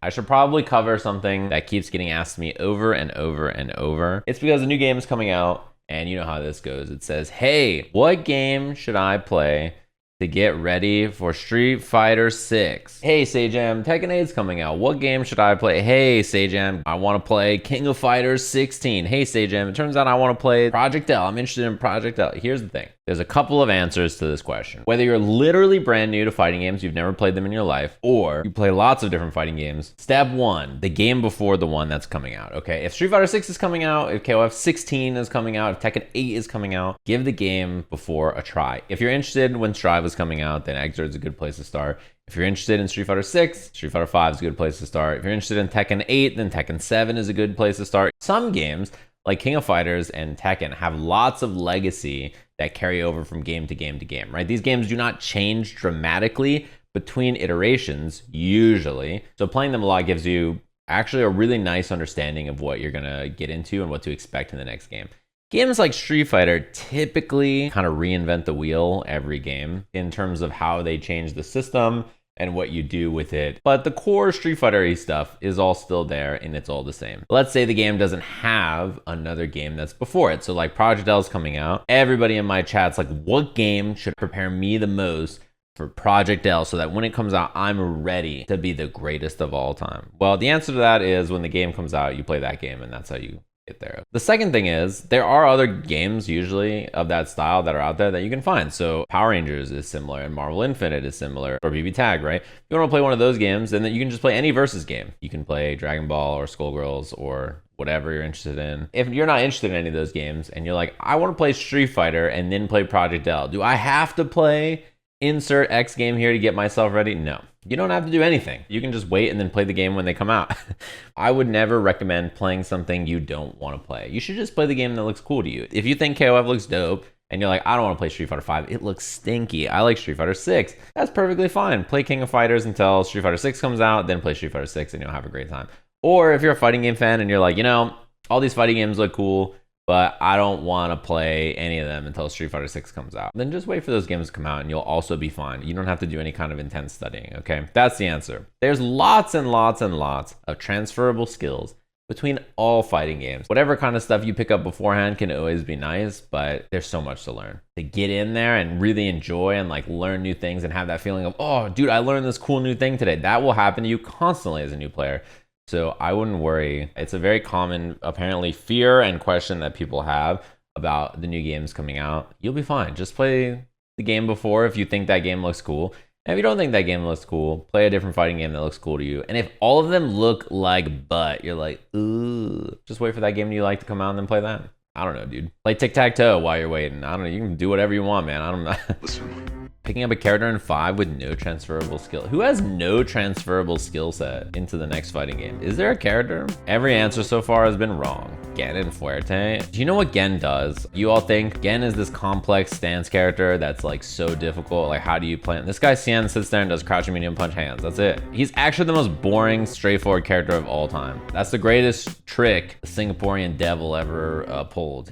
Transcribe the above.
I should probably cover something that keeps getting asked to me over and over and over. It's because a new game is coming out, and you know how this goes. It says, hey, what game should I play to get ready for Street Fighter 6? Hey, Sajam, Tekken 8 is coming out. What game should I play? Hey, Sajam, I want to play King of Fighters 16. Hey, Sajam, it turns out I want to play Project L. I'm interested in Project L. Here's the thing. There's a couple of answers to this question. Whether you're literally brand new to fighting games, you've never played them in your life, or you play lots of different fighting games, step one, the game before the one that's coming out, okay? If Street Fighter 6 is coming out, if KOF 16 is coming out, if Tekken 8 is coming out, give the game before a try. If you're interested when Strive is coming out, then Exert is a good place to start. If you're interested in Street Fighter 6, Street Fighter 5 is a good place to start. If you're interested in Tekken 8, then Tekken 7 is a good place to start. Some games, like King of Fighters and Tekken, have lots of legacy that carry over from game to game to game, right? These games do not change dramatically between iterations, usually. So playing them a lot gives you actually a really nice understanding of what you're gonna get into and what to expect in the next game. Games like Street Fighter typically kind of reinvent the wheel every game in terms of how they change the system and what you do with it. But the core Street Fighter stuff is all still there and it's all the same. Let's say the game doesn't have another game that's before it. So like Project L is coming out. Everybody in my chat's like, what game should prepare me the most for Project L so that when it comes out, I'm ready to be the greatest of all time? Well, the answer to that is when the game comes out, you play that game and that's how you get there. The second thing is there are other games usually of that style that are out there that you can find. So Power Rangers is similar and Marvel Infinite is similar, or BB Tag, right? If you want to play one of those games, then you can just play any versus game. You can play Dragon Ball or Skullgirls or whatever you're interested in. If you're not interested in any of those games and you're like, I want to play Street Fighter and then play Project L, do I have to play insert X game here to get myself ready? No. You don't have to do anything. You can just wait and then play the game when they come out. I would never recommend playing something you don't want to play. You should just play the game that looks cool to you. If you think KOF looks dope and you're like, I don't want to play Street Fighter 5, it looks stinky, I like Street Fighter 6, that's perfectly fine. Play King of Fighters until Street Fighter 6 comes out, then play Street Fighter 6 and you'll have a great time. Or if you're a fighting game fan and you're like, you know, all these fighting games look cool, but I don't want to play any of them until Street Fighter 6 comes out, then just wait for those games to come out and you'll also be fine. You don't have to do any kind of intense studying, okay? That's the answer. There's lots and lots and lots of transferable skills between all fighting games. Whatever kind of stuff you pick up beforehand can always be nice, but there's so much to learn. To get in there and really enjoy and like learn new things and have that feeling of, oh, dude, I learned this cool new thing today. That will happen to you constantly as a new player. So I wouldn't worry. It's a very common, apparently, fear and question that people have about the new games coming out. You'll be fine. Just play the game before if you think that game looks cool. And if you don't think that game looks cool, play a different fighting game that looks cool to you. And if all of them look like butt, you're like, ooh, just wait for that game you like to come out and then play that. I don't know, dude. Play tic-tac-toe while you're waiting. I don't know. You can do whatever you want, man. I don't know. Listen. Picking up a character in 5 with no transferable skill. Who has no transferable skill set into the next fighting game? Is there a character? Every answer so far has been wrong. Gen and Fuerte. Do you know what Gen does? You all think Gen is this complex stance character that's like so difficult. Like, how do you play it? This guy Cien sits there and does crouching medium punch hands. That's it. He's actually the most boring, straightforward character of all time. That's the greatest trick the Singaporean devil ever pulled.